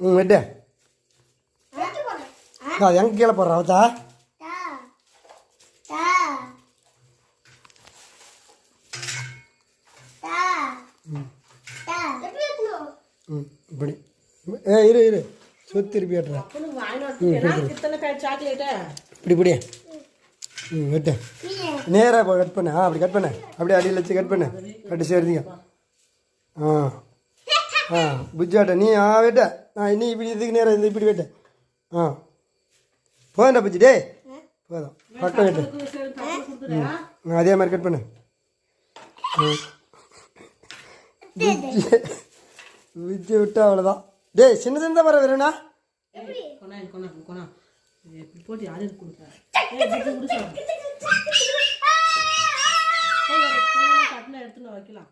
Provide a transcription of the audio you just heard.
வெட்டு எங்க கீழே போடுறா அவத்தா இப்படி இரு இரு சுற்றி திருப்பி வெட்டுறேன் இப்படி இப்படி வெட்டு நேராக இப்போ கட் பண்ணு அப்படி கட் பண்ணு அப்படியே அடியில் வச்சு கட் பண்ணு கட்டு சேர்த்திங்க புஜ்ஜாட்ட நீ வெட்ட நீ இப்படி இதுக்கு நேரம் இந்த இப்படி வெட்ட போதா புஜ்ஜி டே போதும் பக்கம் வெட்டு அதே மாதிரி கட் பண்ணு புஜ்ஜி விட்டா அவ்வளோதான் டேய் சின்ன சின்னதாக வர வேணும்ண்ணா போட்டு யாரு எடுத்துன்னு வைக்கலாம்